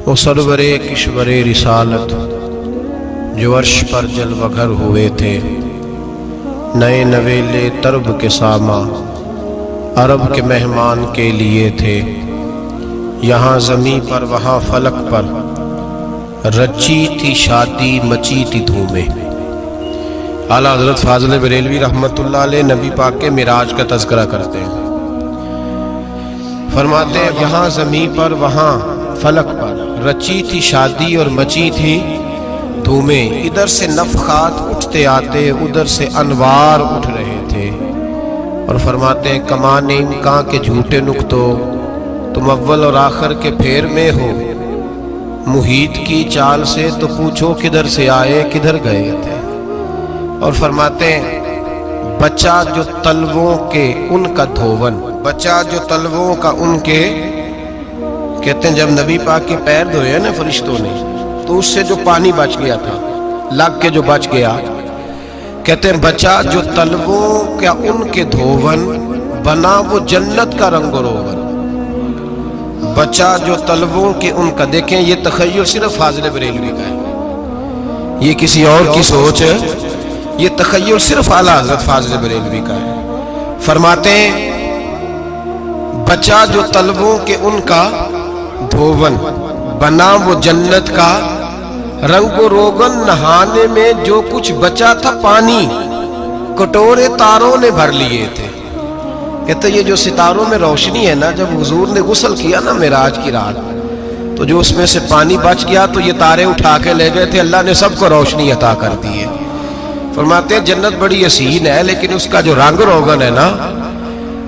وہ سرورِ کشور رسالت جو عرش پر جلوگر ہوئے تھے، نئے نویلے طرب کے ساما عرب کے مہمان کے لیے تھے۔ یہاں زمیں پر وہاں فلک پر رچی تھی شادی مچی تھی دھومیں۔ اعلیٰ حضرت فاضل بریلوی رحمۃ اللہ علیہ نبی پاک کے معراج کا تذکرہ کرتے ہیں، فرماتے ہیں یہاں زمین پر وہاں فلک پر رچی تھی شادی اور مچی تھی دھومیں۔ ادھر سے نفخات اٹھتے آتے، ادھر سے انوار اٹھ رہے تھے۔ اور فرماتے ہیں کمان امکان کے جھوٹے نکتوں، تم اول اور آخر کے پھیر میں ہو۔ محیط کی چال سے تو پوچھو کدھر سے آئے کدھر گئے تھے۔ اور فرماتے ہیں بچہ جو تلووں کے ان کا دھوون، بچہ جو تلووں کا ان کے، کہتے ہیں جب نبی پاک کے پیر دھوئے نا فرشتوں نے تو اس سے جو پانی بچ گیا تھا، لگ کے جو بچ گیا، کہتے ہیں بچہ جو تلووں کا ان کے دھوون بنا وہ جنت کا رنگ و روغن۔ بچہ جو تلووں کے ان کا، دیکھیں یہ تخیل صرف فاضل بریلوی کا ہے، یہ کسی اور کی سوچ ہے، یہ تخیل صرف اعلیٰ حضرت فاضل بریلوی کا ہے۔ فرماتے ہیں بچہ جو تلووں کے ان کا دھوون بنا وہ جنت کا رنگ و روغن، نہانے میں جو کچھ بچا تھا پانی کٹورے تاروں نے بھر لیے تھے۔ کہتے یہ جو ستاروں میں روشنی ہے نا، جب حضور نے غسل کیا نا معراج کی رات، تو جو اس میں سے پانی بچ گیا تو یہ تارے اٹھا کے لے گئے تھے، اللہ نے سب کو روشنی عطا کر دی ہے۔ فرماتے ہیں جنت بڑی حسین ہے، لیکن اس کا جو رنگ روغن ہے نا،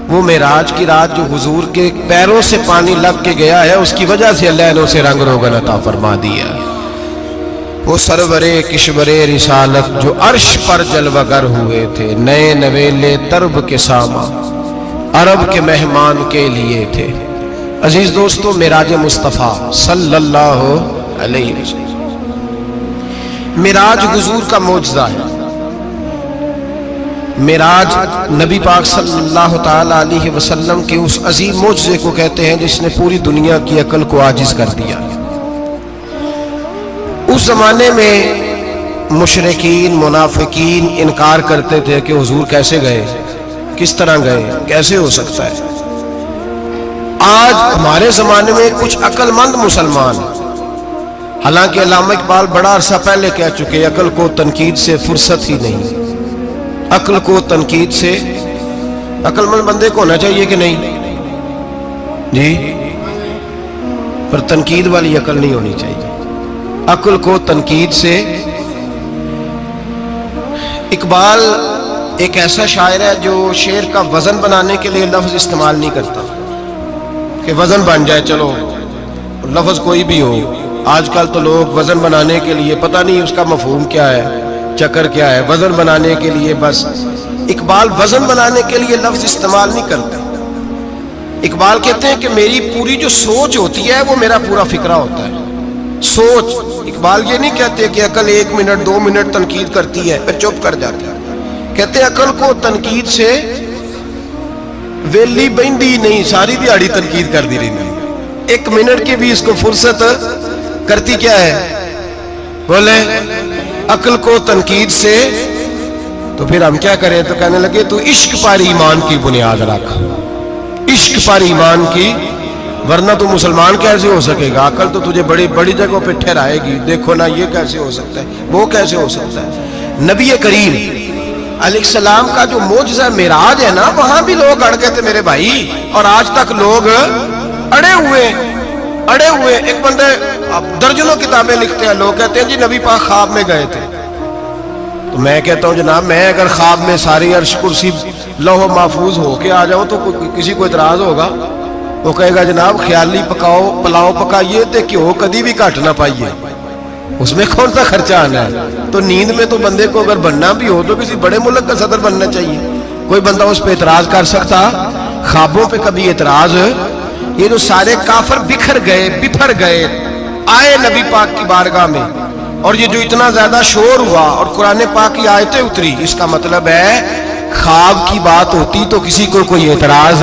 وہ معراج کی رات جو حضور کے پیروں سے پانی لگ کے گیا ہے، اس کی وجہ سے اللہ نے اسے رنگ روغن عطا فرما دیا۔ وہ سرورِ کشور رسالت جو عرش پر جلوگر ہوئے تھے، نئے نویلے طرب کے ساما عرب کے مہمان کے لیے تھے۔ عزیز دوستو، معراج مصطفیٰ صلی اللہ علیہ وسلم، معراج حضور کا معجزہ ہے۔ معراج نبی پاک صلی اللہ تعالی علیہ وسلم کے اس عظیم معجزے کو کہتے ہیں جس نے پوری دنیا کی عقل کو عاجز کر دیا۔ اس زمانے میں مشرکین منافقین انکار کرتے تھے کہ حضور کیسے گئے، کس طرح گئے، کیسے ہو سکتا ہے۔ آج ہمارے زمانے میں کچھ عقل مند مسلمان، حالانکہ علامہ اقبال بڑا عرصہ پہلے کہہ چکے عقل کو تنقید سے فرصت ہی نہیں، عقل کو تنقید سے، عقل مند بندے کو ہونا چاہیے کہ نہیں جی، پر تنقید والی عقل نہیں ہونی چاہیے، عقل کو تنقید سے۔ اقبال ایک ایسا شاعر ہے جو شعر کا وزن بنانے کے لیے لفظ استعمال نہیں کرتا کہ وزن بن جائے، چلو لفظ کوئی بھی ہو۔ آج کل تو لوگ وزن بنانے کے لیے پتہ نہیں اس کا مفہوم کیا ہے، چکر کیا ہے، وزن بنانے کے لیے بس۔ اقبال وزن بنانے کے لیے لفظ استعمال نہیں کرتا۔ اقبال کہتے ہیں کہ میری پوری جو سوچ ہوتی ہے وہ میرا پورا فکرہ ہوتا ہے، سوچ۔ اقبال یہ نہیں کہتے کہ عقل 1 منٹ 2 منٹ تنقید کرتی ہے پھر چپ کر جاتی ہے، کہتے ہیں عقل کو تنقید سے ویلی بہندی نہیں، ساری دیہڑی تنقید کر دی رہی، 1 منٹ کی بھی اس کو فرصت کرتی کیا ہے، بولے عقل کو تنقید سے۔ تو پھر ہم کیا کریں، تو کہنے لگے تو عشق پر ایمان کی بنیاد رکھ، عشق پر ایمان کی، ورنہ تو مسلمان کیسے ہو سکے گا، عقل تو تجھے بڑی بڑی جگہوں پہ ٹھہرائے گی، دیکھو نا یہ کیسے ہو سکتا ہے، وہ کیسے ہو سکتا ہے۔ نبی کریم علیہ السلام کا جو معجزہ معراج ہے نا، وہاں بھی لوگ اڑ گئے تھے میرے بھائی، اور آج تک لوگ اڑے ہوئے۔ ایک بندے درجنوں کتابیں لکھتے ہیں، لوگ کہتے ہیں جی نبی پاک خواب میں گئے تھے، تو میں کہتا ہوں جناب میں اگر خواب میں ساری عرش کرسی لوح و محفوظ ہو کے آ جاؤں تو کسی کو اعتراض ہوگا؟ وہ کہے گا جناب خیالی پلاؤ پکائیے تے کیوں کدی بھی گھٹ نہ پائیے، اس میں کون سا خرچہ آنا ہے۔ تو نیند میں تو بندے کو اگر بننا بھی ہو تو کسی بڑے ملک کا صدر بننا چاہیے، کوئی بندہ اس پہ اعتراض کر سکتا؟ خوابوں پہ کبھی اعتراض؟ یہ جو سارے کافر بکھر گئے آئے نبی پاک کی بارگاہ میں، اور یہ جو اتنا زیادہ شور ہوا اور قرآن پاک کی آیتیں اتری، اس کا مطلب ہے خواب کی بات ہوتی تو کسی کو کوئی اعتراض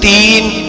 3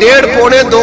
1.5-2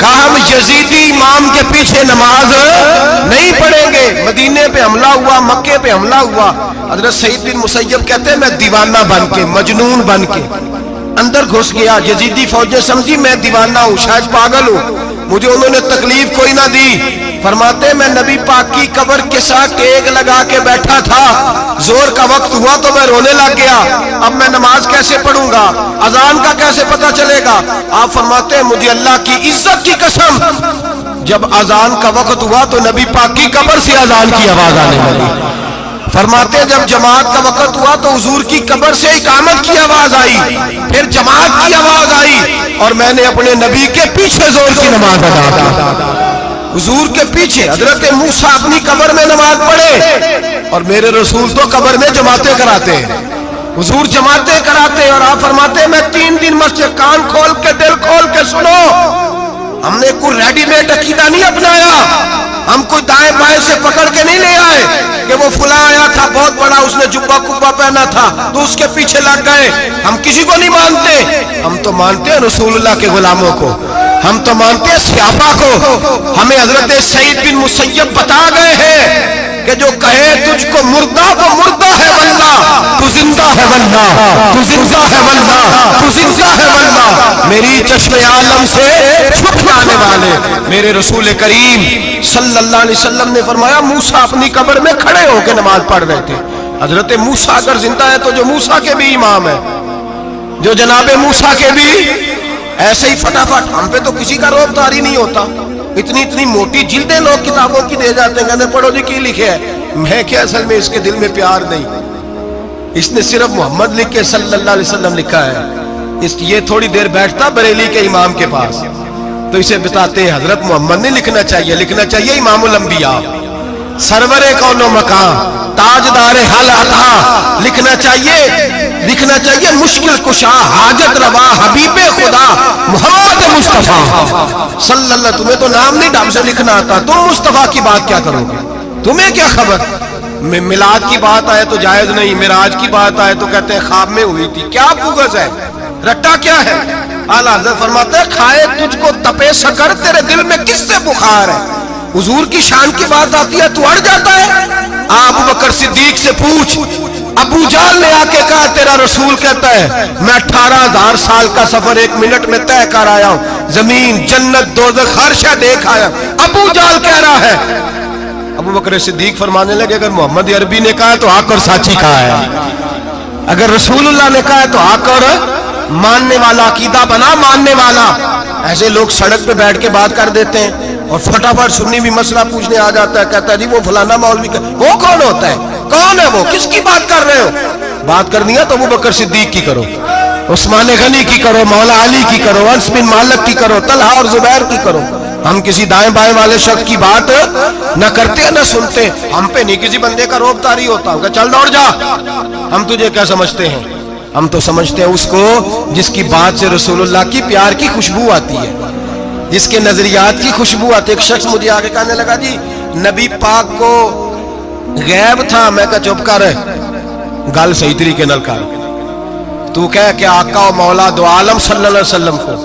کہا ہم یزیدی امام کے پیچھے نماز نہیں پڑھیں گے. مدینے پہ حملہ ہوا, مکے پہ حملہ ہوا. حضرت سعید بن مسیب کہتے ہیں میں دیوانہ بن کے, مجنون بن کے اندر گھس گیا. یزیدی فوجیں سمجھی میں دیوانہ ہوں, شاید پاگل ہوں, مجھے انہوں نے تکلیف کوئی نہ دی. فرماتے میں نبی پاک کی قبر کے ساتھ ٹیک لگا کے بیٹھا تھا, زور کا وقت ہوا تو میں رونے لگ گیا. اب میں نماز کیسے پڑھوں گا, اذان کا کیسے پتہ چلے گا. آپ فرماتے ہیں مجھے اللہ کی عزت کی قسم, جب اذان کا وقت ہوا تو نبی پاک کی قبر سے اذان کی آواز آنے لگی. فرماتے ہیں جب جماعت کا وقت ہوا تو حضور کی قبر سے اقامت کی آواز آئی, پھر جماعت کی آواز آئی, اور میں نے اپنے نبی کے پیچھے زور کی نماز ادا کی. حضور کے پیچھے حضرت موسیٰ اپنی قبر میں نماز پڑھے, اور میرے رسول تو قبر میں جماعتیں کراتے ہیں. حضور جماعتیں کراتے ہیں, اور آپ فرماتے ہیں میں 3 دن مسجد, کان کھول کے دل کھول کے سنو, ہم نے کوئی ریڈی میڈ عقیدہ نہیں اپنایا, ہم کوئی دائیں بائیں سے پکڑ کے نہیں لے آئے کہ وہ فلاں آیا تھا بہت بڑا, اس نے جبہ کبہ پہنا تھا تو اس کے پیچھے لگ گئے. ہم کسی کو نہیں مانتے, ہم تو مانتے ہیں رسول اللہ کے غلاموں کو, ہم تو مانتے ہیں صحابہ کو. ہمیں حضرت سعید بن مسیب بتا گئے ہیں کہ جو کہے تجھ کو مردہ وہ مردہ ہے واللہ, تو زندہ ہے واللہ, تو زندہ ہے واللہ, تو زندہ ہے واللہ. میری چشم عالم سے چھپ جانے والے میرے رسول کریم صلی اللہ علیہ وسلم نے فرمایا موسیٰ اپنی قبر میں کھڑے ہو کے نماز پڑھ رہے تھے. حضرت موسیٰ اگر زندہ ہے تو جو موسیٰ کے بھی امام ہے, جو جناب موسیٰ کے بھی ایسے ہی فٹافٹ. ہم پہ تو کسی کا روب طاری نہیں ہوتا, اتنی موٹی جلدیں لوگ کتابوں کی دے جاتے ہیں, کہتے ہیں پڑھو جی کی لکھے ہے. میں کیا, اصل میں اس کے دل میں پیار نہیں, اس نے صرف محمد لکھ کے صلی اللہ علیہ وسلم لکھا ہے. یہ تھوڑی دیر بیٹھتا بریلی کے امام کے پاس تو اسے بتاتے ہیں حضرت محمد نے لکھنا چاہیے, لکھنا چاہیے امام الانبیاء, سرور کون و مکان, تاجدار حل عطا, لکھنا چاہیے مشکل کشا, حاجت روا, حبیب خدا محمد مصطفیٰ صلی اللہ. تمہیں تو نام نہیں ڈھنگ سے لکھنا آتا, تم مصطفیٰ کی بات کیا کرو گے, تمہیں کیا خبر. میلاد کی بات آئے تو جائز نہیں, معراج کی بات آئے تو کہتے ہیں خواب میں ہوئی تھی. کیا بوگس ہے, رٹا کیا ہے. اعلیٰ حضرت فرماتے ہیں کھائے تجھ کو تپے سکر, تیرے دل میں کس سے بخار ہے. حضور کی شان کی بات آتی ہے تو اڑ جاتا ہے. ابو بکر صدیق سے پوچھ, ابو جہل نے آ کے کہا تیرا رسول کہتا ہے میں 18,000 سال کا سفر 1 منٹ میں طے کر آیا ہوں, زمین جنت دوزخ ہر شے دیکھ آیا. ابو جہل کہہ رہا ہے. ابو بکر صدیق فرمانے لگے اگر محمد عربی نے کہا تو حق اور سچی کہا ہے, اگر رسول اللہ نے کہا تو حق اور ماننے والا, عقیدہ بنا ماننے والا. ایسے لوگ سڑک پہ بیٹھ کے بات کر دیتے ہیں اور فٹافٹ سنی بھی مسئلہ پوچھنے آ جاتا ہے, کہتا ہے جی وہ فلانا مولوی کا. وہ کون ہوتا ہے, کون ہے وہ, کس کی بات کر رہے ہو. بات کرنی ہے تو ابو بکر صدیق کی کرو, عثمان غنی کی کرو, مولا علی کی کرو, انس بن مالک کی کرو, طلحہ اور زبیر کی کرو. ہم کسی دائیں بائیں والے شخص کی بات نہ کرتے نہ سنتے. ہم پہ نہیں کسی بندے کا روب طاری ہوتا, کہ چل دوڑ جا. ہم تجھے کیا سمجھتے ہیں, ہم تو سمجھتے ہیں اس کو جس کی بات سے رسول اللہ کی پیار کی خوشبو آتی ہے, جس کے نظریات کی خوشبو آتی ہے. ایک شخص مجھے آگے کہنے لگا جی نبی پاک کو غیب تھا. میں کہا چپ کر, گل صحیح طریقے نال کر. تو کہہ کہ آقا و مولا دو عالم صلی اللہ علیہ وسلم کو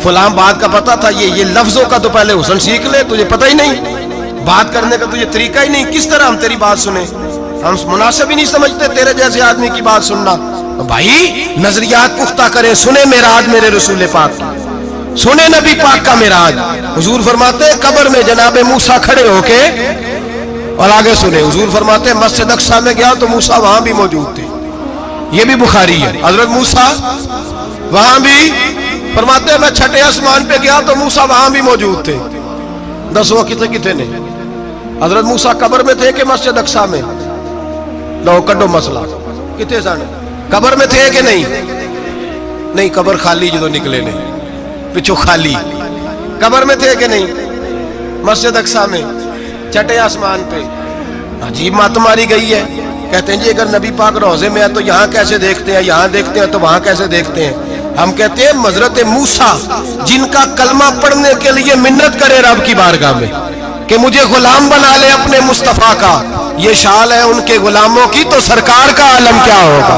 فلاں بات کا پتہ تھا, یہ لفظوں کا تو پہلے حسن سیکھ لے, تجھے پتہ ہی نہیں, بات کرنے کا تجھے طریقہ ہی نہیں, کس طرح ہم تیری بات سنیں. ہم مناسب ہی نہیں سمجھتے تیرے جیسے آدمی کی بات سننا. بھائی نظریات پختہ کرے, سنے معراج میرے رسول پاک کی, سنے نبی پاک کا معراج. حضور فرماتے ہیں قبر میں جناب موسیٰ کھڑے ہو کے, اور آگے سنے حضور فرماتے ہیں مسجد اقصیٰ میں گیا تو موسیٰ وہاں بھی موجود تھے. یہ بھی بخاری ہے. حضرت موسیٰ وہاں بھی, فرماتے ہیں میں 6 آسمان پہ گیا تو موسیٰ وہاں بھی موجود تھے. 10 وہ کتنے نے, حضرت موسیٰ قبر میں تھے کہ مسجد اقصیٰ میں, لو کڈو مسئلہ, کتنے سانے قبر میں تھے کہ نہیں, قبر خالی جدو نکلے نے پچھو خالی, قبر میں تھے کہ نہیں, مسجد اقصیٰ میں 6 آسمان پہ. عجیب مات ماری گئی ہے. کہتے ہیں جی اگر نبی پاک روضے میں ہے تو یہاں کیسے دیکھتے ہیں, یہاں دیکھتے ہیں تو وہاں کیسے دیکھتے ہیں. ہم کہتے ہیں حضرت موسیٰ جن کا کلمہ پڑھنے کے لیے منت کرے رب کی بارگاہ میں کہ مجھے غلام بنا لے اپنے مصطفیٰ کا, یہ شال ہے ان کے غلاموں کی, تو سرکار کا عالم کیا ہوگا.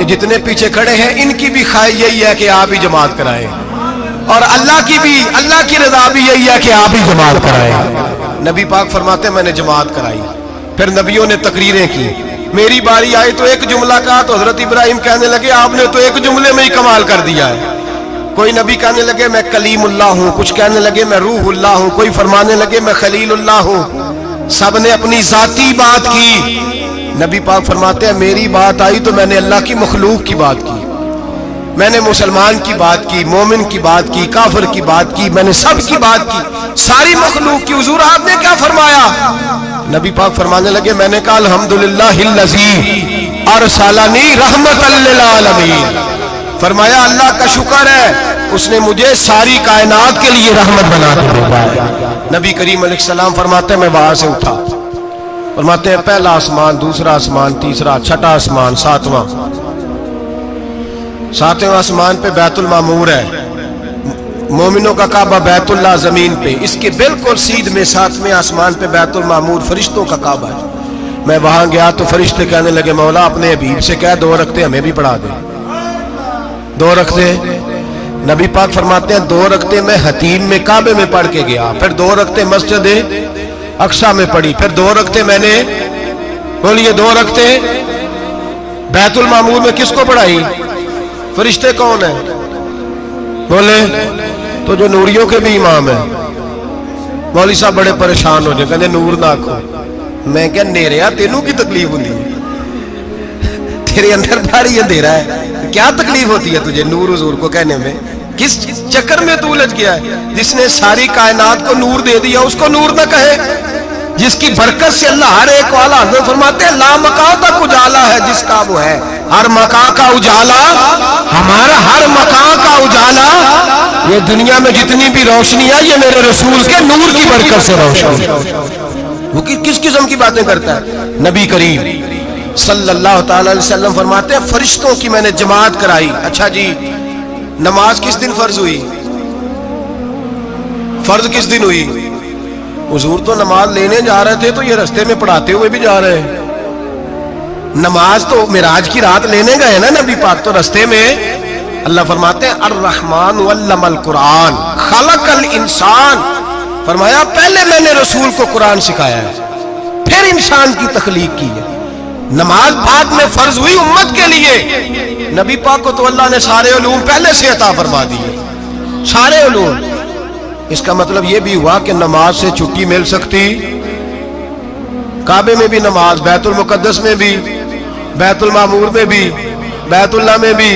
کہ جتنے پیچھے کھڑے ہیں ان کی بھی خواہش یہی ہے کہ آپ ہی جماعت کرائیں، اور اللہ کی رضا بھی یہی ہے کہ آپ ہی جماعت کرائیں۔ نبی پاک فرماتے ہیں میں نے جماعت کرائی، پھر نبیوں نے تقریریں کی، میری باری آئی تو ایک جملہ کہا تو حضرت ابراہیم کہنے لگے آپ نے تو ایک جملے میں ہی کمال کر دیا ہے۔ کوئی نبی کہنے لگے میں کلیم اللہ ہوں، کچھ کہنے لگے میں روح اللہ ہوں، کوئی فرمانے لگے میں خلیل اللہ ہوں، سب نے اپنی ذاتی بات کی۔ نبی پاک فرماتے ہیں میری بات آئی تو میں نے اللہ کی مخلوق کی بات کی، میں نے مسلمان کی بات کی، مومن کی بات کی، کافر کی بات کی، میں نے سب کی بات کی، ساری مخلوق کی۔ حضور آپ نے کیا فرمایا؟ نبی پاک فرمانے لگے میں نے کہا الحمدللہ الذی ارسلنی رحمۃ للعالمین، فرمایا اللہ کا شکر ہے اس نے مجھے ساری کائنات کے لیے رحمت بنا کے بھیجا۔ نبی کریم علیہ السلام فرماتے ہیں میں وہاں سے اٹھا، فرماتے ہیں پہلا آسمان، دوسرا آسمان، تیسرا، چھٹا آسمان، ساتواں آسمان پہ بیت المعمور ہے، مومنوں کا کعبہ بیت اللہ زمین پہ، اس کے بالکل سیدھ میں ساتویں آسمان پہ بیت المعمور فرشتوں کا کعبہ ہے۔ میں وہاں گیا تو فرشتے کہنے لگے مولا اپنے حبیب سے کہہ 2 رکعتیں ہمیں بھی پڑھا دے۔ 2 رکعتیں نبی پاک فرماتے ہیں 2 رکعتیں میں حتیم میں کعبے میں پڑھ کے گیا، پھر 2 رکعتیں مسجد اقصی میں پڑھی، پھر 2 رکعتیں میں نے بولیے 2 رکعتیں بیت المعمور میں کس کو پڑھائی؟ فرشتے کون ہیں بولے؟ تو جو نوریوں کے بھی امام ہیں۔ مولوی صاحب بڑے پریشان ہو جائے، کہتے نور نہ آکھو۔ میں کہ نیریا تینوں کی تکلیف ہوتی ہے، تیرے اندر بھاری اندھیرا ہے، کیا تکلیف ہوتی ہے تجھے نور حضور کو کہنے میں؟ کس چکر میں تو الجھ گیا ہے؟ جس نے ساری کائنات کو نور دے دیا اس کو نور نہ کہے، جس کی برکت سے اللہ ہر ایک والا حضرت فرماتے ہیں لا مکان تک اجالا ہے جس کا وہ ہے، ہر مکان کا اجالا ہمارا، ہر مکان کا اجالا، یہ دنیا میں جتنی بھی روشنی ہے یہ میرے رسول کے نور کی برکت سے روشنی۔ وہ کس قسم کی باتیں کرتا ہے؟ نبی کریم صلی اللہ تعالی علیہ وسلم فرماتے ہیں فرشتوں کی میں نے جماعت کرائی۔ اچھا جی نماز کس دن فرض ہوئی؟ فرض کس دن ہوئی؟ حضور تو نماز لینے جا رہے تھے تو یہ رستے میں پڑھاتے ہوئے بھی جا رہے ہیں۔ نماز تو معراج کی رات لینے گئے نا نبی پاک، تو رستے میں اللہ فرماتے ہیں الرحمن علم القرآن خلق الانسان، فرمایا پہلے میں نے رسول کو قرآن سکھایا ہے پھر انسان کی تخلیق کی ہے۔ نماز بعد میں فرض ہوئی امت کے لیے، نبی پاک کو تو اللہ نے سارے علوم پہلے سے عطا فرما دیے، سارے علوم۔ اس کا مطلب یہ بھی ہوا کہ نماز سے چھٹی مل سکتی، کعبے میں بھی نماز، بیت المقدس میں بھی، بیت المعمور میں بھی، بیت اللہ میں بھی،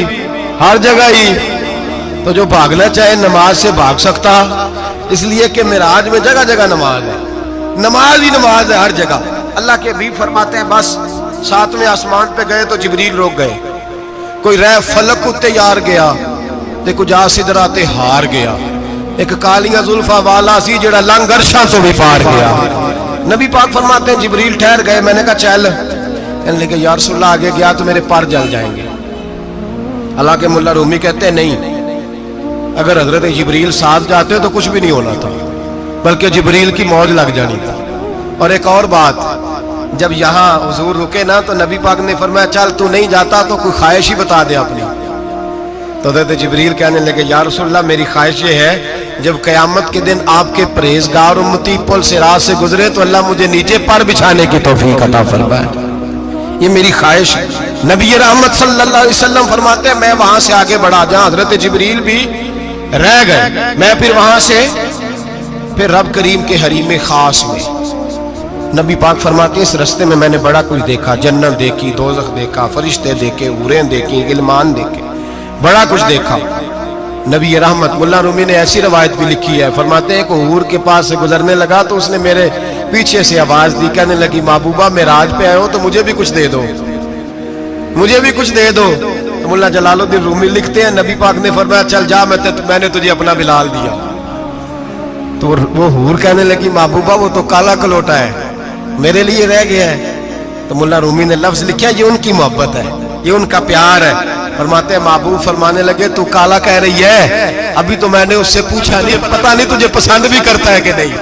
ہر جگہ ہی۔ تو جو بھاگنا چاہے نماز سے بھاگ سکتا، اس لیے کہ معراج میں جگہ جگہ نماز ہے، نماز ہی نماز ہے ہر جگہ۔ اللہ کے حبیب فرماتے ہیں بس 7ویں آسمان پہ گئے تو جبریل روک گئے، کوئی رہ فلک اتے یار گیا تے کچھ جا سدراتے ہار گیا، ایک کالیاں زلفاں والا سی جڑا لنگ عرشاں تو بھی پار گیا۔ نبی پاک فرماتے ہیں جبریل ٹھہر گئے، میں نے کہا چل، کہنے لگے یا رسول اللہ آگے گیا تو میرے پر جل جائیں گے۔ حالانکہ ملا رومی کہتے ہیں نہیں، اگر حضرت جبریل ساتھ جاتے تو کچھ بھی نہیں ہونا تھا، بلکہ جبریل کی موج لگ جانی تھا۔ اور ایک اور بات، جب یہاں حضور رکے نا تو نبی پاک نے فرمایا چل تو نہیں جاتا تو کوئی خواہش ہی بتا دے اپنی۔ تو حضرت جبریل کہنے لگے یا رسول اللہ میری خواہش یہ ہے جب قیامت کے دن آپ کے پرہیزگار امتی پل صراط سے گزرے تو اللہ مجھے نیچے پر بچھانے کی توفیق عطا فرمائے، یہ میری خواہش ہے۔ نبی رحمت صلی اللہ علیہ وسلم فرماتے ہیں میں وہاں سے آگے بڑھا جہاں حضرت جبریل بھی رہ گئے، میں پھر وہاں سے پھر رب کریم کے حریم خاص میں۔ نبی پاک فرماتے ہیں اس رستے میں نے بڑا کچھ دیکھا، جنت دیکھی، دوزخ دیکھا، فرشتے دیکھے، حوریں دیکھی، غلمان دیکھے، بڑا کچھ دیکھا۔ نبی رحمت ملا رومی نے ایسی روایت بھی لکھی ہے، فرماتے ہیں کہ حور کے پاس سے گزرنے لگا تو اس نے میرے پیچھے سے آواز دی، کہنے لگی محبوبہ معراج پہ آئے ہو تو مجھے بھی کچھ دے دو، مجھے بھی کچھ دے دو۔ تو ملا جلال الدین رومی لکھتے ہیں نبی پاک نے فرمایا چل جا میں نے تجھے اپنا بلال دیا۔ تو وہ حور کہنے لگی محبوبہ وہ تو کالا کلوٹا ہے، میرے لیے رہ گیا ہے۔ تو ملا رومی نے لفظ لکھا یہ ان کی محبت ہے، یہ ان کا پیار ہے۔ فرماتے ہیں محبوب فرمانے لگے تو کالا کہہ رہی ہے، ابھی تو میں نے اس سے پوچھا نہیں، پتہ نہیں تجھے پسند بھی کرتا ہے کہ نہیں۔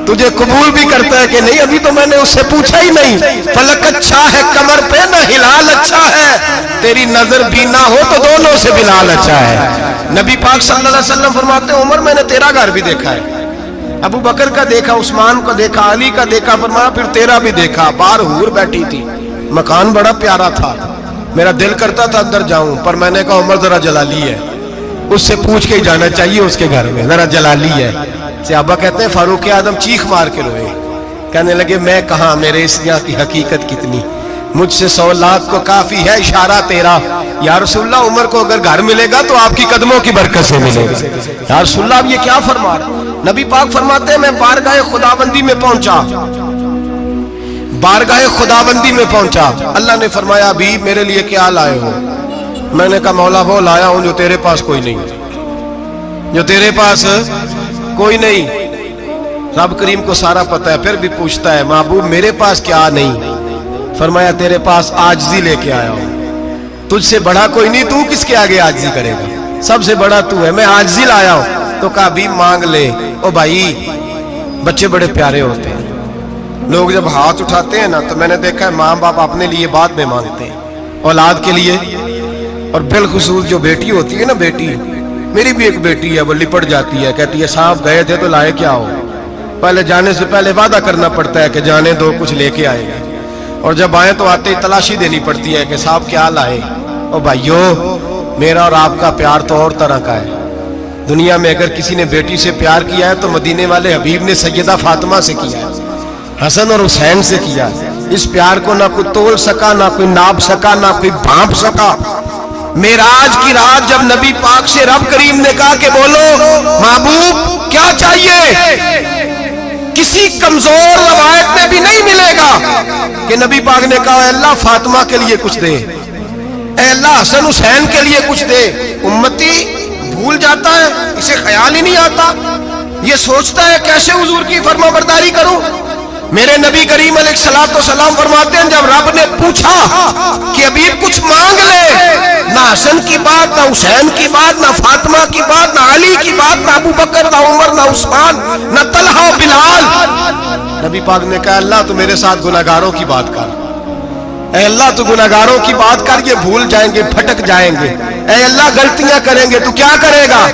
تجھے قبول بھی کرتا ہے کہ نہیں ابھی تو میں نے اس سے پوچھا ہی نہیں. فلک اچھا ہے کمر پہ نہ ہلال اچھا ہے, تیری نظر بھی نہ ہو تو دونوں سے بلال اچھا ہے. نبی پاک صلی اللہ علیہ وسلم فرماتے ہیں عمر میں نے تیرا گھر بھی دیکھا ہے, ابو بکر کا دیکھا, عثمان کا دیکھا, علی کا دیکھا, فرمایا پھر تیرا بھی دیکھا. باہر حور بیٹھی تھی, مکان بڑا پیارا تھا, میرا دل کرتا تھا اندر جاؤں, پر میں نے کہا عمر ذرا جلالی ہے, اس سے پوچھ کے ہی جانا چاہیے اس کے گھر میں, ذرا جلالی ہے. صحابہ کہتے ہیں فاروق اعظم چیخ مار کے روئے, کہنے لگے میں کہاں, میرے اس یہاں کی حقیقت کتنی, مجھ سے 100 لاکھ کو کافی ہے اشارہ تیرا. یا رسول اللہ عمر کو اگر گھر ملے گا تو آپ کی قدموں کی برکت سے ملے گا. یا رسول اللہ اب یہ کیا فرما رہا. نبی پاک فرماتے ہیں میں بارگاہ خداوندی میں پہنچا, بارگاہ خداوندی میں پہنچا, اللہ نے فرمایا ابھی میرے لیے کیا لائے ہو. میں نے کہا مولا وہ لایا ہوں جو تیرے پاس کوئی نہیں, جو تیرے پاس کوئی نہیں. رب کریم کو سارا پتہ ہے, پھر بھی پوچھتا ہے محبوب میرے پاس کیا نہیں. فرمایا تیرے پاس عاجزی لے کے آیا ہوں, تجھ سے بڑا کوئی نہیں, تو کس کے آگے عاجزی کرے گا, سب سے بڑا تو ہے, میں عاجزی لایا ہوں. تو کہا بھی مانگ لے. او بھائی بچے بڑے پیارے ہوتے ہیں, لوگ جب ہاتھ اٹھاتے ہیں نا تو میں نے دیکھا ہے ماں باپ اپنے لیے بعد میں مانگتے ہیں, اولاد کے لیے. اور بالخصوص جو بیٹی ہوتی ہے نا, بیٹی میری بھی ایک بیٹی ہے, وہ لپٹ جاتی ہے, کہتی ہے صاحب گئے تھے تو لائے کیا ہو. پہلے جانے سے پہلے وعدہ کرنا پڑتا ہے کہ جانے دو کچھ لے کے آئے گا, اور جب آئے تو آتے ہی تلاشی دینی پڑتی ہے کہ صاحب کیا لائے. او بھائیو میرا اور آپ کا پیار تو اور طرح کا ہے. دنیا میں اگر کسی نے بیٹی سے پیار کیا ہے تو مدینے والے حبیب نے سیدہ فاطمہ سے کیا ہے, حسن اور حسین سے کیا. اس پیار کو نہ کوئی تول سکا, نہ کوئی ناپ سکا, نہ کوئی بھانپ سکا. معراج کی رات جب نبی پاک سے رب کریم نے کہا کہ بولو محبوب کیا چاہیے, کسی کمزور روایت میں بھی نہیں ملے گا کہ نبی پاک نے کہا اے اللہ فاطمہ کے لیے کچھ دے, اے اللہ حسن حسین کے لیے کچھ دے. امتی بھول جاتا ہے, اسے خیال ہی نہیں آتا, یہ سوچتا ہے کیسے حضور کی فرما برداری کروں. میرے نبی کریم علیہ الصلوۃ والسلام فرماتے ہیں جب رب نے پوچھا کہ ابھی کچھ مانگ لے, نہ حسن کی بات, نہ حسین کی بات, نہ فاطمہ کی بات, نہ علی کی بات, نہ ابو بکر, نہ عمر, نہ عثمان, نہ طلحہ بلال. نبی پاک نے کہا اللہ تو میرے ساتھ گناہگاروں کی بات کر, اے اللہ تو گناہگاروں کی بات کر, یہ بھول جائیں گے, پھٹک جائیں گے, اے اللہ غلطیاں کریں گے, تو کیا کرے گا.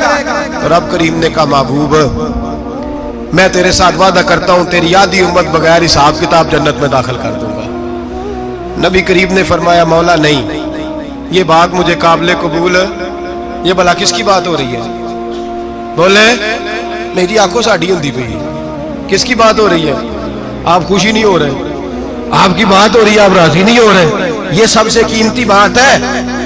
تو رب کریم نے کہا محبوب میں تیرے ساتھ وعدہ کرتا ہوں تیری آدھی امت بغیر حساب کتاب جنت میں داخل کر دوں گا. نبی کریم نے فرمایا مولا نہیں, یہ بات مجھے قابل قبول ہے. یہ بھلا کس کی بات ہو رہی ہے, بولے میری آنکھوں ساڑھی ہوندی پئی, کس کی بات ہو رہی ہے. آپ خوشی نہیں ہو رہے, آپ کی بات ہو رہی ہے, آپ راضی نہیں ہو رہے. یہ سب سے قیمتی بات ہے,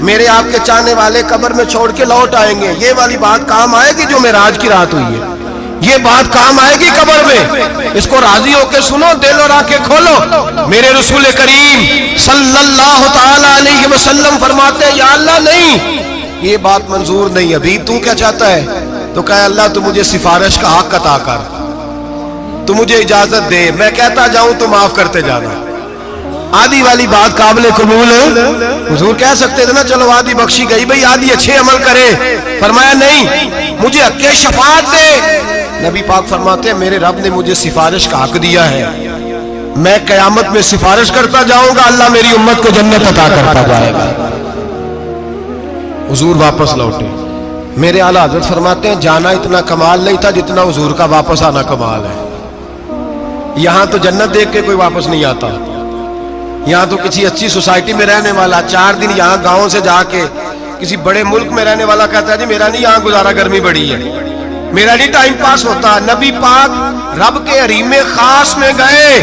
میرے آپ کے چاہنے والے قبر میں چھوڑ کے لوٹ آئیں گے, یہ والی بات کام آئے گی جو معراج کی رات ہوئی ہے, یہ بات کام آئے گی قبر میں. اس کو راضی ہو کے سنو, دل اور آنکھیں کھولو. میرے رسول کریم صلی اللہ تعالی علیہ وسلم فرماتے ہیں یا اللہ نہیں, یہ بات منظور نہیں. ابھی تو کیا چاہتا ہے. تو کہا اللہ تو مجھے سفارش کا حق عطا کر, تو مجھے اجازت دے, میں کہتا جاؤں تو معاف کرتے جانا. آدھی والی بات قابل قبول ہے. حضور کہہ سکتے تھے نا چلو آدھی بخشی گئی, بھئی آدھی اچھے عمل کرے. فرمایا نہیں, مجھے حق شفاعت دے. نبی پاک فرماتے ہیں میرے رب نے مجھے سفارش کا حق دیا ہے, میں قیامت میں سفارش کرتا جاؤں گا, اللہ میری امت کو جنت عطا کرتا جائے گا. حضور واپس لوٹے. میرے اعلیٰ حضرت فرماتے ہیں جانا اتنا کمال نہیں تھا جتنا حضور کا واپس آنا کمال ہے. یہاں تو جنت دیکھ کے کوئی واپس نہیں آتا, یہاں تو کسی اچھی سوسائٹی میں رہنے والا 4 دن یہاں گاؤں سے جا کے کسی بڑے ملک میں رہنے والا کہتا ہے جی میرا نہیں یہاں گزارا, گرمی بڑی ہے, میرا نہیں ٹائم پاس ہوتا. نبی پاک رب کے حریم خاص میں گئے.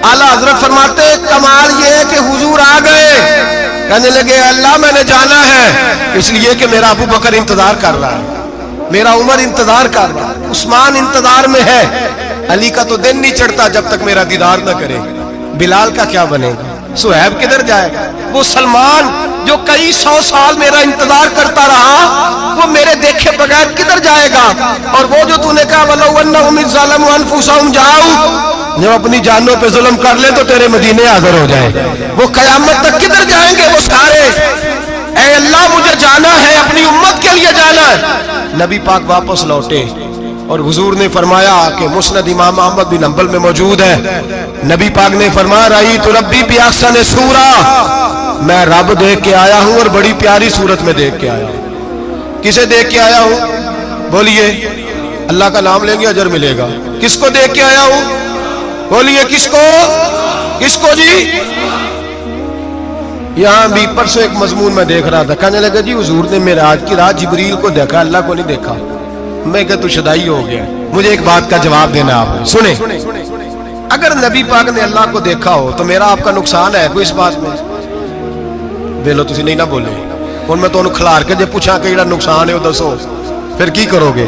اعلیٰ حضرت فرماتے کمال یہ ہے کہ حضور آ گئے, کہنے لگے اللہ میں نے جانا ہے, اس لیے کہ میرا ابو بکر انتظار کر رہا ہے, میرا عمر انتظار کر رہا ہے, عثمان انتظار میں ہے, علی کا تو دن نہیں چڑھتا جب تک میرا دیدار نہ کرے. بلال کا کیا بنے گا, صہیب کدھر جائے گا, وہ سلمان جو کئی 100 سال میرا انتظار کرتا رہا وہ میرے دیکھے بغیر کدھر جائے گا. اور وہ جو تو نے کہا وَلَوْ أَنَّهُمْ إِذْ ظَلَمُوا أَنفُسَهُمْ جَاءُوا, جب اپنی جانوں پہ ظلم کر لیں تو تیرے مدینے حاضر ہو جائیں, وہ قیامت تک کدھر جائیں گے وہ سارے. اے اللہ مجھے جانا ہے, اپنی امت کے لیے جانا ہے. نبی پاک واپس لوٹے, اور حضور نے فرمایا کہ مسند امام احمد بن حنبل میں موجود ہے، نبی پاک نے فرمایا رأیت ربی بأحسن صورہ، میں رب دیکھ کے آیا ہوں اور بڑی پیاری صورت میں دیکھ کے آیا ہوں۔ کسے دیکھ کے آیا ہوں؟ بولیے، اللہ کا نام لیں گے اجر ملے گا۔ کس کو دیکھ کے آیا ہوں؟ بولیے کس کو؟ کس کو جی؟ یہاں بھی پرسوں ایک مضمون میں دیکھ رہا تھا، کہنے لگا جی حضور نے معراج کی رات جبریل کو دیکھا، اللہ کو نہیں دیکھا۔ میں کہا تو شدائی ہو گیا۔ مجھے ایک بات کا جواب دینا آپ سنیں، اگر نبی پاک نے اللہ کو دیکھا ہو تو میرا آپ کا نقصان ہے کوئی اس بات میں؟ ویلو تسی نہیں نہ بولے ہن میں تانوں کھلار کے جے پوچھاں کہ جڑا نقصان ہے وہ دسو، پھر کی کرو گے؟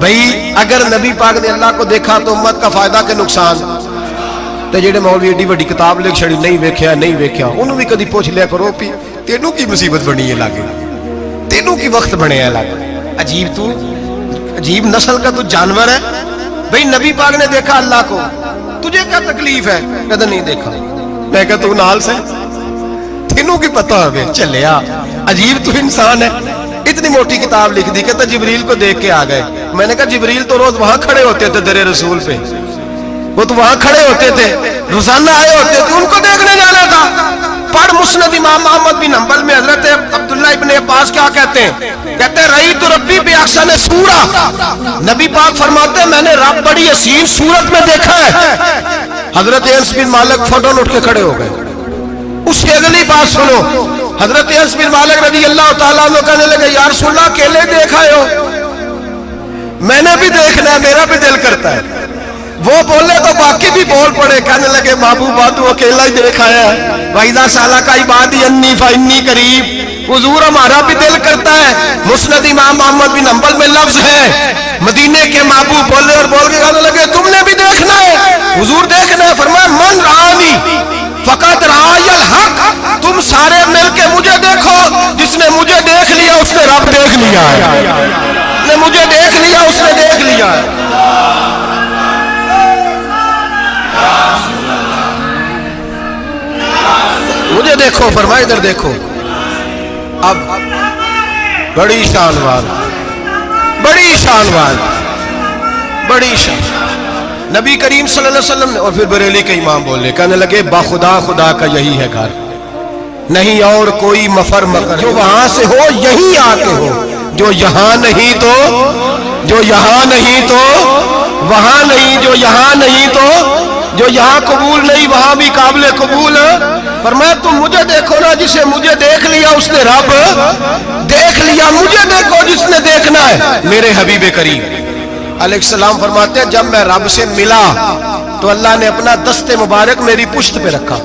بھئی اگر نبی پاک نے اللہ کو دیکھا تو امت کا فائدہ کہ نقصان؟ تے جڑے مولوی ایڈی بڑی کتاب لکھ چھڑی نہیں ویکھیا نہیں ویکھیا، انہوں بھی کدی پوچھ لیا کرو پی تینوں کی مصیبت بنی ہے لاگے، تینوں کی وقت بنے ہے لاگے، عجیب تو عجیب نسل کا تو جانور ہے۔ بھئی نبی پاک نے دیکھا اللہ کو، تجھے کیا تکلیف ہے؟ کہتا نہیں دیکھا۔ میں کہتا تو نال سے تینوں کی پتہ ہوگے چلیا، عجیب تو انسان ہے۔ اتنی موٹی کتاب لکھ دی، کہتا جبریل کو دیکھ کے آ گئے۔ میں نے کہا جبریل تو روز وہاں کھڑے ہوتے تھے در رسول پہ، وہ تو وہاں کھڑے ہوتے تھے، روزانہ آئے ہوتے تھے، ان کو دیکھنے جانا تھا۔ پڑھ مسند امام احمد بن حنبل میں حضرت عبداللہ ابن عباس کیا کہتے ہیں؟ کہتے ہیں رأیت ربی بأحسن صورہ، نبی پاک فرماتے ہیں میں نے رب بڑی حسین صورت میں دیکھا ہے۔ حضرت انس بن مالک فوٹون اٹھ کے کھڑے ہو گئے۔ اس سے اگلی بات سنو، حضرت انس بن مالک رضی اللہ تعالیٰ عنہ کہنے لگے یا رسول اللہ اکیلے دیکھا ہو؟ میں نے بھی دیکھنا ہے، میرا بھی دل کرتا ہے۔ وہ بولے تو باقی بھی بول پڑے، کہنے لگے محبوبہ تو اکیلا ہی دیکھا ہے، وَإِذَا سَأَلَكَ عِبَادِي عَنِّي فَإِنِّي قَرِيبٌ۔ حضور ہمارا بھی دل کرتا ہے۔ مسند امام احمد بن حنبل میں لفظ ہے، مدینے کے محبوب بولے اور بول کے کہنے لگے تم نے بھی دیکھنا ہے؟ حضور دیکھنا ہے؟ فرمایا من رآنی فقط رآی الحق، تم سارے مل کے مجھے دیکھو، جس نے مجھے دیکھ لیا اس نے رب دیکھ لیا ہے، جس نے مجھے دیکھ لیا اس نے دیکھ لیا ہے۔ مجھے دیکھو، فرمائے ادھر دیکھو۔ اب بڑی شان وال، بڑی شان وال، بڑی شان نبی کریم صلی اللہ علیہ وسلم نے، اور پھر بریلی کے امام بولے، کہنے لگے باخدا خدا کا یہی ہے گھر، نہیں اور کوئی مفر مکر، جو وہاں سے ہو یہی آ کے ہو، جو یہاں نہیں تو، جو یہاں نہیں تو وہاں نہیں، جو یہاں نہیں تو جو یہاں قبول نہیں وہاں بھی قابل قبول ہے۔ فرمایا تم مجھے دیکھو نا، جسے مجھے دیکھ لیا اس نے رب دیکھ لیا، مجھے دیکھو جس نے دیکھنا ہے میرے حبیب کریم علیہ السلام۔ فرماتے ہیں جب میں رب سے ملا تو اللہ نے اپنا دست مبارک میری پشت پہ رکھا،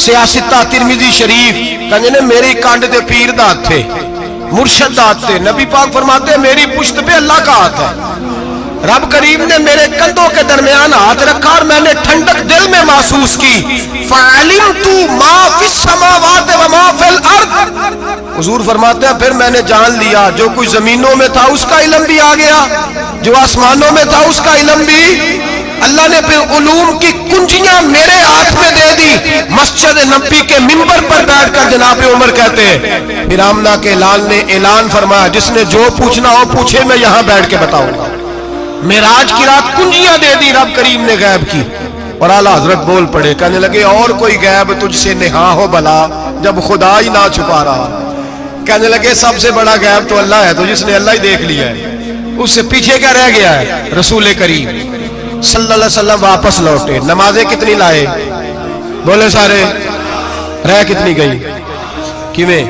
سیاستہ ترمذی شریف کہنے میری کانڈ دے پیر دا ہاتھ تھے، مرشد دا ہاتھ تھے۔ نبی پاک فرماتے ہیں میری پشت پہ اللہ کا ہاتھ ہے، رب کریم نے میرے کندھوں کے درمیان ہاتھ رکھا اور میں نے ٹھنڈک دل میں محسوس کی۔ فَعَلِمْتُ مَا فِي السَّمَاوَاتِ وَمَا فِي الْأَرْضِ، حضور فرماتے ہیں پھر میں نے جان لیا جو کچھ زمینوں میں تھا اس کا علم بھی آ گیا، جو آسمانوں میں تھا اس کا علم بھی۔ اللہ نے پھر علوم کی کنجیاں میرے ہاتھ میں دے دی۔ مسجد نبی کے منبر پر بیٹھ کر جناب عمر کہتے ہیں پھر آمنہ کے لال نے اعلان فرمایا جس نے جو پوچھنا ہو پوچھے، میں یہاں بیٹھ کے بتاؤں گا۔ معراج کی رات کنجیاں دے دی رب کریم نے غیب کی، اور اعلیٰ حضرت بول پڑے، کہنے لگے اور کوئی غیب تجھ سے نہا ہو بھلا جب خدا ہی نہ چھپا رہا۔ کہنے لگے سب سے بڑا غیب تو اللہ ہے، تو جس نے اللہ ہی دیکھ لیا ہے اس سے پیچھے کیا رہ گیا ہے؟ رسول کریم صلی اللہ علیہ وسلم واپس لوٹے، نمازیں کتنی لائے؟ بولے سارے، رہ کتنی گئی؟ کیویں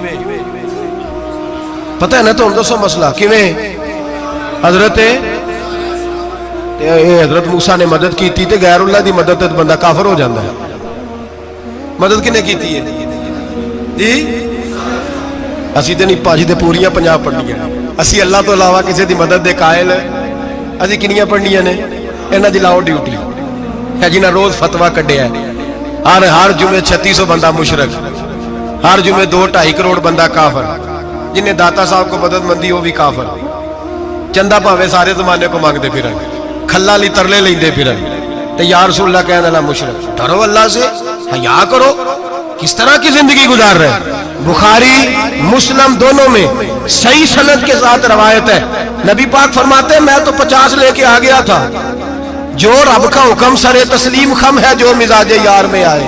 پتہ ہے نا؟ تو ہم دوسرا مسئلہ کیویں حضرت موسیٰ نے مدد کی تھی، غیر اللہ دی مدد تے بندہ کافر ہو جاتا ہے۔ مدد کنے کی تھی جی؟ اسی تے نہیں پاجی تے پوریاں 50 پڑھنیاں، اسی اللہ تو علاوہ کسی دی مدد دے قائل اسی کنیاں پڑھنیاں نے؟ انہاں دی لاؤ ڈیوٹی ہے جنہاں روز فتویٰ کڈیا ہے، ہر جمعے 3600 بندہ مشرک، ہر جمعے 2-2.5 کروڑ بندہ کافر، جنہیں داتا صاحب کو مدد مندی وہ بھی کافر، چندہ پاوے سارے زمانے کو مانگتے پھر کھلا لی ترلے لیندے پھر تے یا رسول اللہ کہنے لگا مشرک۔ ڈرو اللہ سے، حیا کرو، کس طرح کی زندگی گزار رہے ہیں؟ بخاری مسلم دونوں میں صحیح سند کے ساتھ روایت ہے، نبی پاک فرماتے ہیں میں تو 50 لے کے آ گیا تھا، جو رب کا حکم سر تسلیم خم ہے جو مزاج یار میں آئے،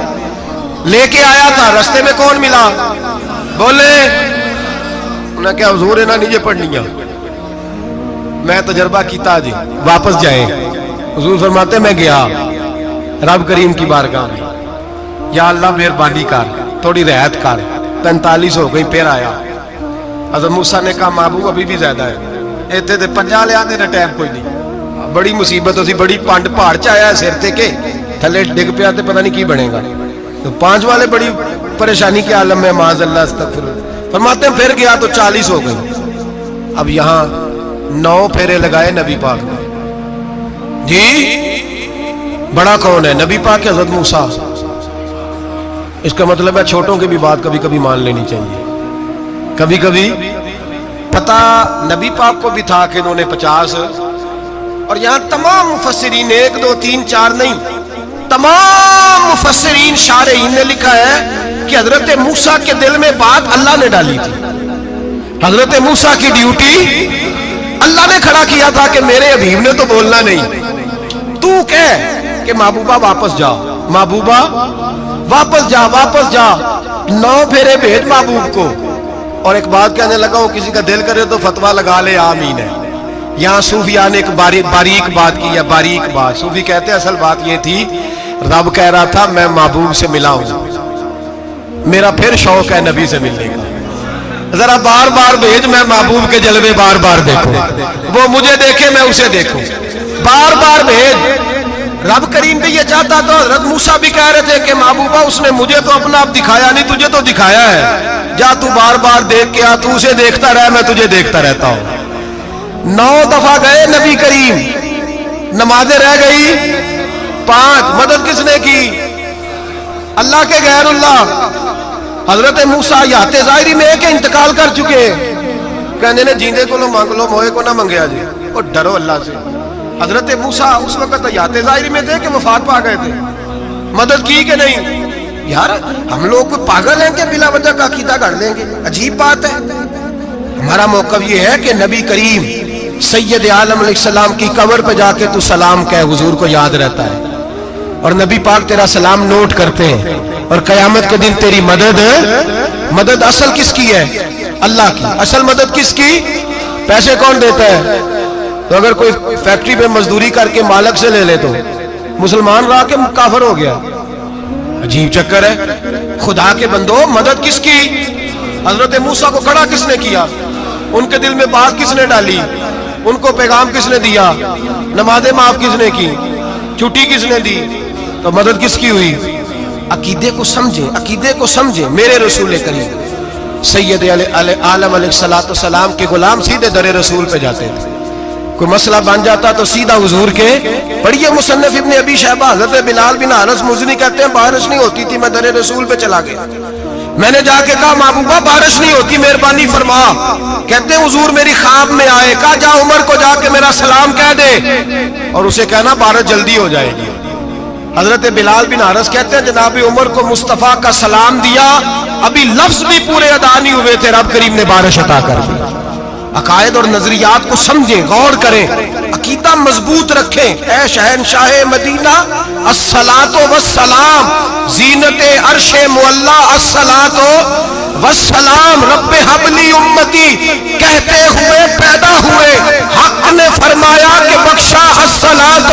لے کے آیا تھا، رستے میں کون ملا؟ بولے انہیں کیا حضور انہیں نیچے پڑھنیاں، میں تجربہ کیتا جی واپس جائیں۔ حضور فرماتے ہیں میں گیا رب کریم کی بارگاہ میں، یا اللہ مہربانی کر تھوڑی رعایت کر، 45 ہو گئی، پھر آیا۔ حضرت موسیٰ نے کہا محبوب ابھی بھی زیادہ ہے، اتنے تے 50 لے آنے ٹائم کوئی نہیں، بڑی مصیبت ہوتی، بڑی پانڈ پہاڑ چایا ہے سر تے کے تھلے ڈگ پیا تے پتہ نہیں کی بنے گا، تو 5 والے بڑی پریشانی کے عالم میں، معاذ اللہ استغفر۔ فرماتے ہیں پھر گیا تو 40 ہو گئی۔ اب یہاں 9 پھیرے لگائے نبی پاک نے، جی بڑا کون ہے؟ نبی پاک کے حضرت موسیٰ۔ اس کا مطلب ہے چھوٹوں کی بھی بات کبھی کبھی مان لینی چاہیے، کبھی کبھی پتہ نبی پاک کو بھی تھا کہ انہوں نے 50، اور یہاں تمام مفسرین 1 2 3 4 نہیں، تمام مفسرین شارحین نے لکھا ہے کہ حضرت موسیٰ کے دل میں بات اللہ نے ڈالی تھی، حضرت موسیٰ کی ڈیوٹی اللہ نے کھڑا کیا تھا کہ میرے حبیب نے تو بولنا نہیں، تو کہہ کہ محبوبہ واپس جا، محبوبہ واپس جا، واپس جا، 9 پھیرے بھیج محبوب کو۔ اور ایک بات کہنے لگا، وہ کسی کا دل کرے تو فتویٰ لگا لے، آمین ہے۔ یہاں صوفیاء نے ایک باریک بات کی ہے، باریک بات۔ صوفی کہتے ہیں اصل بات یہ تھی رب کہہ رہا تھا میں محبوب سے ملا ہوں، میرا پھر شوق ہے نبی سے ملنے کا، ذرا بار بار بھیج، میں محبوب کے جلوے بار بار دیکھوں، وہ مجھے دیکھے میں اسے دیکھوں، بار بار بھیج۔ رب کریم بھی یہ چاہتا تو حضرت موسیٰ بھی کہہ رہے تھے کہ محبوبہ اس نے مجھے تو اپنا اب دکھایا نہیں، تجھے تو دکھایا ہے، جا تو بار بار دیکھ کے آ، تو اسے دیکھتا رہ، میں تجھے دیکھتا رہتا ہوں۔ 9 دفعہ گئے نبی کریم، نمازیں رہ گئی 5، مدد کس نے کی؟ اللہ کے غیر اللہ۔ حضرت موسیٰ یات ظاہری میں کہ انتقال کر چکے، کہنے نے جیندے کو لو مانگ لو، موئے کو نہ منگیا جی، اور ڈرو اللہ سے۔ حضرت موسیٰ اس وقت یات ظاہری میں تھے کہ وفات پا گئے تھے، مدد کی کہ نہیں؟ یار ہم لوگ کوئی پاگل ہیں کہ بلا وجہ کا عقیدہ گھڑ لیں گے؟ عجیب بات ہے۔ ہمارا موقف یہ ہے کہ نبی کریم سید عالم علیہ السلام کی قبر پہ جا کے تو سلام کہے، حضور کو یاد رہتا ہے، اور نبی پاک تیرا سلام نوٹ کرتے ہیں، اور قیامت کے دن تیری مدد اصل کس کی ہے؟ اللہ کی۔ اصل مدد کس کی؟ پیسے کون دیتا ہے؟ تو اگر کوئی فیکٹری پہ مزدوری کر کے مالک سے لے لے تو مسلمان رہا کے کافر ہو گیا، عجیب چکر ہے۔ خدا کے بندو مدد کس کی؟ حضرت موسیٰ کو کھڑا کس نے کیا؟ ان کے دل میں بات کس نے ڈالی؟ ان کو پیغام کس نے دیا؟ نمازیں معاف کس نے کی؟ چھٹی کس نے دی؟ تو مدد کس کی ہوئی؟ عقیدے کو سمجھیں، عقیدے کو سمجھیں۔ میرے رسول کریم سید عالم علیہ السلام کے غلام سیدھے در رسول پہ جاتے تھے، کوئی مسئلہ بن جاتا تو سیدھا حضور کے۔ پڑھیے مصنف ابن ابی شیبہ، حضرت بلال بن انس مزنی کہتے ہیں بارش نہیں ہوتی تھی، میں در رسول پہ چلا گیا، میں نے جا کے کہا محبوبہ بارش نہیں ہوتی مہربانی فرما، کہتے ہیں حضور میری خواب میں آئے، کہا جا عمر کو جا کے میرا سلام کہہ دے اور اسے کہنا بارش جلدی ہو جائے گی۔ حضرت بلال بن حارث کہتے ہیں جناب عمر کو مصطفیٰ کا سلام دیا، ابھی لفظ بھی پورے ادا نہیں ہوئے تھے، رب کریم نے بارش عطا کر دی۔ عقائد اور نظریات کو سمجھیں، غور کریں، عقیدہ مضبوط رکھیں۔ اے شہنشاہ مدینہ الصلاۃ والسلام، زینت عرش معلی الصلاۃ والسلام، رب حبلی امتی کہتے ہوئے پیدا ہوئے، حق نے فرمایا کہ بخشا الصلاۃ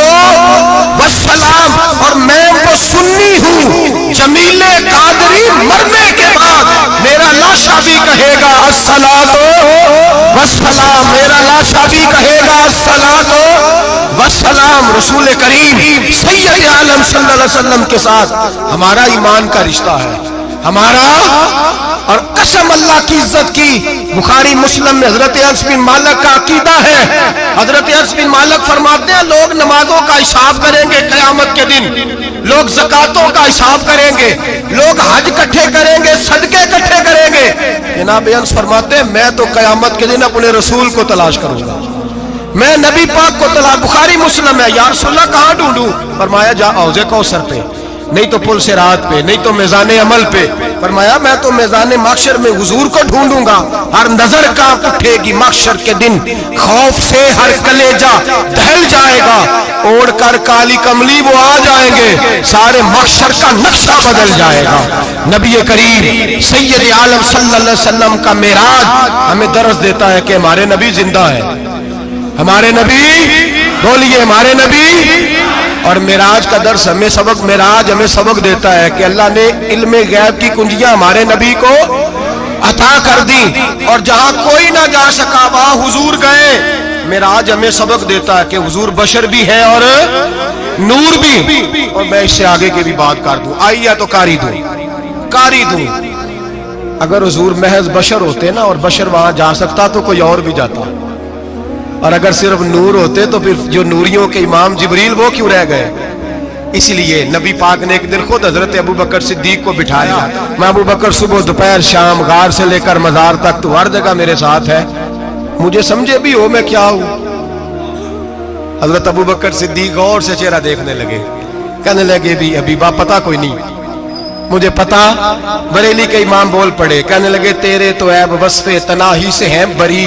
والسلام، اور میں وہ سنی ہوں جمیل قادری مرنے کے بعد میرا لاشا بھی کہے گا الصلاۃ والسلام، میرا لاشا بھی کہے گا الصلاۃ والسلام۔ رسول کریم سید عالم صلی اللہ علیہ وسلم کے ساتھ ہمارا ایمان کا رشتہ ہے، ہمارا، اور قسم اللہ کی عزت کی، بخاری مسلم میں حضرت انس بن مالک کا عقیدہ ہے، حضرت انس بن مالک فرماتے ہیں لوگ نمازوں کا حساب کریں گے قیامت کے دن، لوگ زکاتوں کا حساب کریں گے، لوگ حج اکٹھے کریں گے، صدقے اکٹھے کریں گے، جناب انس فرماتے ہیں میں تو قیامت کے دن اپنے رسول کو تلاش کروں گا، میں نبی پاک کو تلاش۔ بخاری مسلم ہے، یا رسول اللہ کہاں ڈھونڈوں؟ فرمایا جا حوض کوثر پہ، نہیں تو پل صراط پہ، نہیں تو میزان عمل پہ۔ فرمایا میں تو میزان محشر میں حضور کو ڈھونڈوں گا، ہر نظر کانپ اٹھے گی محشر کے دن، خوف سے ہر کلیجہ دہل جائے گا، اوڑھ کر کالی کملی وہ آ جائیں گے، سارے محشر کا نقشہ بدل جائے گا۔ نبی کریم سید عالم صلی اللہ علیہ وسلم کا معراج ہمیں درس دیتا ہے کہ ہمارے نبی زندہ ہے، ہمارے نبی، بولیے ہمارے نبی۔ اور معراج کا درس ہمیں سبق، معراج ہمیں سبق دیتا ہے کہ اللہ نے علم غیب کی کنجیاں ہمارے نبی کو عطا کر دی، اور جہاں کوئی نہ جا سکا وہاں حضور گئے۔ معراج ہمیں سبق دیتا ہے کہ حضور بشر بھی ہے اور نور بھی۔ اور میں اس سے آگے کی بھی بات کر دوں، آئیے تو کاری دوں۔ اگر حضور محض بشر ہوتے نا اور بشر وہاں جا سکتا تو کوئی اور بھی جاتا، اور اگر صرف نور ہوتے تو پھر جو نوریوں کے امام جبریل وہ کیوں رہ گئے؟ اس لیے نبی پاک نے ایک دن خود حضرت ابو بکر صدیق کو بٹھایا، میں ابو بکر صبح دوپہر شام غار سے لے کر مزار تک تو ہر جگہ میرے ساتھ ہے، مجھے سمجھے بھی ہو میں کیا ہوں۔ حضرت ابو بکر صدیق غور سے چہرہ دیکھنے لگے، کہنے لگے بھی حبیبہ پتہ کوئی نہیں، مجھے پتا۔ بریلی کے امام بول پڑے، کہنے لگے تیرے تو عیب وصف تناہی سے ہیں بری،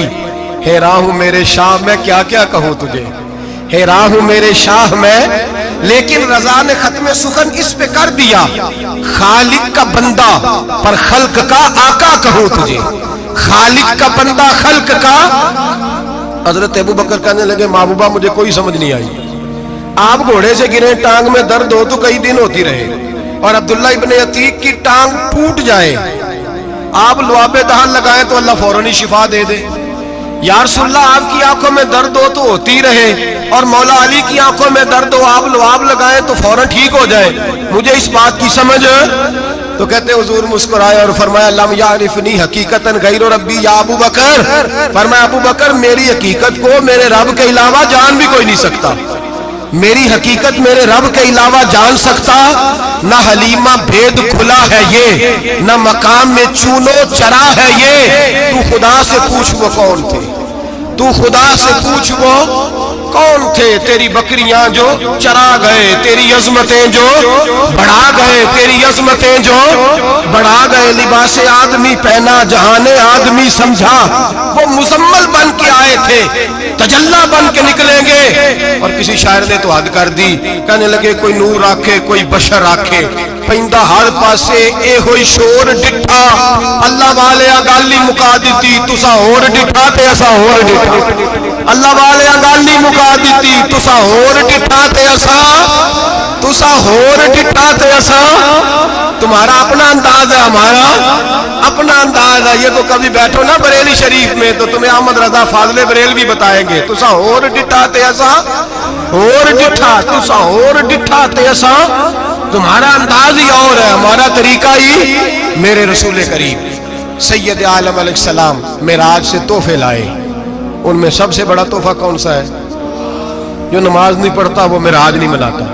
حیران ہوں میرے شاہ میں کیا کیا کہوں تجھے، حیران ہوں میرے شاہ میں، لیکن رضا نے ختم سخن اس پہ کر دیا، خالق کا بندہ پر خلق کا آقا کہوں تجھے، خالق کا بندہ خلق کا۔ حضرت ابو بکر کہنے لگے محبوبہ مجھے کوئی سمجھ نہیں آئی، آپ گھوڑے سے گرے ٹانگ میں درد ہو تو کئی دن ہوتی رہے، اور عبداللہ ابن عتیق کی ٹانگ ٹوٹ جائے، آپ لعاب دہن لگائیں تو اللہ فوراً ہی شفا دے دے۔ یا رسول اللہ آپ کی آنکھوں میں درد ہو تو ہوتی رہے، اور مولا علی کی آنکھوں میں درد ہو آپ لعاب لگائیں تو فوراً ٹھیک ہو جائے، مجھے اس بات کی سمجھ۔ تو کہتے حضور مسکرائے اور فرمایا لم یعرفنی حقیقتاً غیر ربی یا ابو بکر، فرمایا ابو بکر میری حقیقت کو میرے رب کے علاوہ جان بھی کوئی نہیں سکتا، میری حقیقت میرے رب کے علاوہ جان سکتا، نہ حلیمہ بھید کھلا ہے یہ، نہ مقام میں چونو چرا ہے یہ، تو خدا سے پوچھ وہ کون تھے، تو خدا سے پوچھ وہ کون تھے، تیری بکریاں جو چرا گئے، تیری عظمتیں جو بڑھا گئے، تیری عظمتیں جو بڑھا گئے، لباس آدمی پہنا جہان آدمی سمجھا، وہ مزمل بن کے آئے تھے تجلا بن کے نکلیں گے۔ اور کسی شاعر نے تو حد کر دی، کہنے لگے کوئی نور آکھے کوئی بشر آکھے، پیندہ ہر پاسے اے ہوئی شور ڈٹھا، اللہ والے گالی مکا دیتی تسا ہور ڈٹھا تے اسا ہور ڈٹھا، اللہ والے گالی مکا دیتی تسا ہور ڈٹھا تے اسا، تسا ہور ڈٹھا تے اسا۔ تمہارا اپنا انداز ہے، ہمارا اپنا انداز ہے، یہ تو کبھی بیٹھو نا بریلی شریف میں تو تمہیں احمد رضا فاضل بریل بھی بتائیں گے، تسا ہور ڈٹھا تے اسا ہور ڈٹھا، تسا ہور ڈٹھا تے اسا۔ تمہارا انداز ہی اور ہے، ہمارا طریقہ ہی۔ میرے رسول کریم سید عالم علیہ السلام معراج سے تحفے لائے، ان میں سب سے بڑا تحفہ کون سا ہے؟ جو نماز نہیں پڑھتا وہ معراج نہیں مناتا،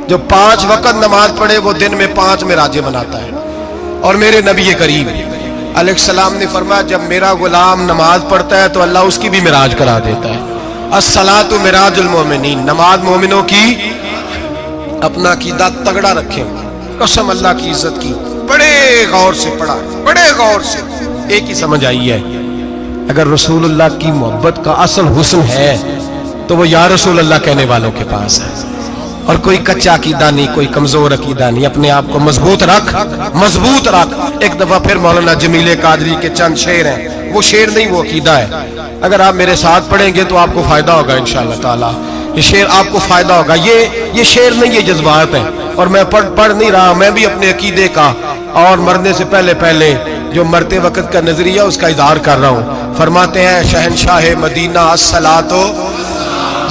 جو 5 وقت نماز پڑھے وہ دن میں 5 معراجیں مناتا ہے۔ اور میرے نبی کریم علیہ السلام نے فرمایا جب میرا غلام نماز پڑھتا ہے تو اللہ اس کی بھی معراج کرا دیتا ہے۔ الصلاۃ معراج المومنین، نماز مومنوں کی۔ اپنا عقیدہ تگڑا رکھیں، قسم اللہ کی عزت کی، بڑے غور سے پڑھا، بڑے غور سے۔ ایک ہی سمجھ آئی ہے، اگر رسول اللہ کی محبت کا اصل حسن ہے تو وہ یا رسول اللہ کہنے والوں کے پاس ہے، اور کوئی کچا عقیدہ نہیں، کوئی کمزور عقیدہ نہیں، اپنے آپ کو مضبوط رکھ، مضبوط رکھ۔ ایک دفعہ پھر مولانا جمیل قادری کے چند شعر ہیں، وہ شعر نہیں وہ عقیدہ ہے، اگر آپ میرے ساتھ پڑھیں گے تو آپ کو فائدہ ہوگا انشاءاللہ تعالی، یہ شعر آپ کو فائدہ ہوگا۔ یہ شعر نہیں، یہ جذبات ہیں، اور میں پڑھ نہیں رہا، میں بھی اپنے عقیدے کا اور مرنے سے پہلے جو مرتے وقت کا نظریہ اس کا اظہار کر رہا ہوں۔ فرماتے ہیں شہنشاہ مدینہ الصلاۃ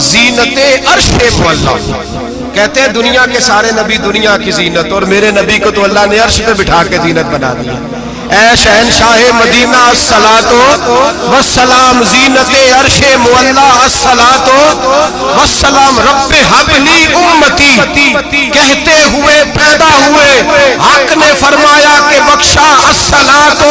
زینت عرش مولا، کہتے ہیں دنیا کے سارے نبی دنیا کی زینت، اور میرے نبی کو تو اللہ نے عرش پہ بٹھا کے زینت بنا دیا۔ اے شہنشاہ مدینہ الصلاۃ والسلام زینت عرش مولا، الصلاۃ والسلام رب حب لی امتی، کہتے ہوئے پیدا ہوئے حق نے فرمایا کہ بخشا الصلاۃ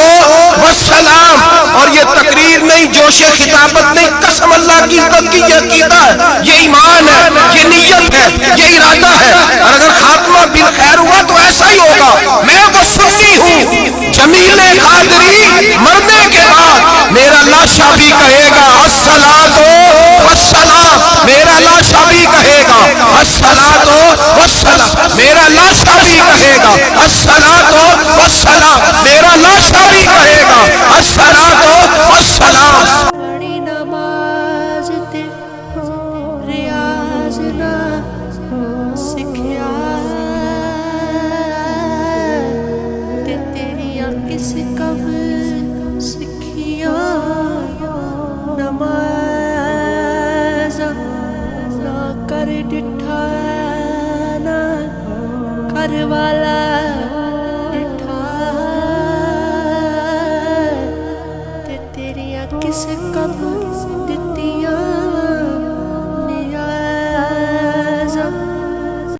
والسلام۔ اور یہ تقریر نہیں، جوش خطابت نہیں، قسم اللہ کی عزت کی، یہ عقیدہ ہے، یہ ایمان ہے، یہ نیت ہے، یہ ارادہ ہے۔ اور اگر خاتمہ بالخیر نہیں ہوگا، میں وہ سنی ہوں جمیل قادری مرنے کے بعد میرا لاشا بھی کہے گا الصلاۃ والسلام، میرا لاشا بھی کہے گا الصلاۃ والسلام، میرا لاشا بھی کہے گا الصلاۃ والسلام، میرا لاشا بھی کہے گا الصلاۃ والسلام۔ بڑی نماز تے ریاض نہ سکھیا تے تیریاں کس کم سکھیاں، نماز نہ کر ڈٹھا نہ کر والا ڈٹھا تے تیریاں کس کم دتیاں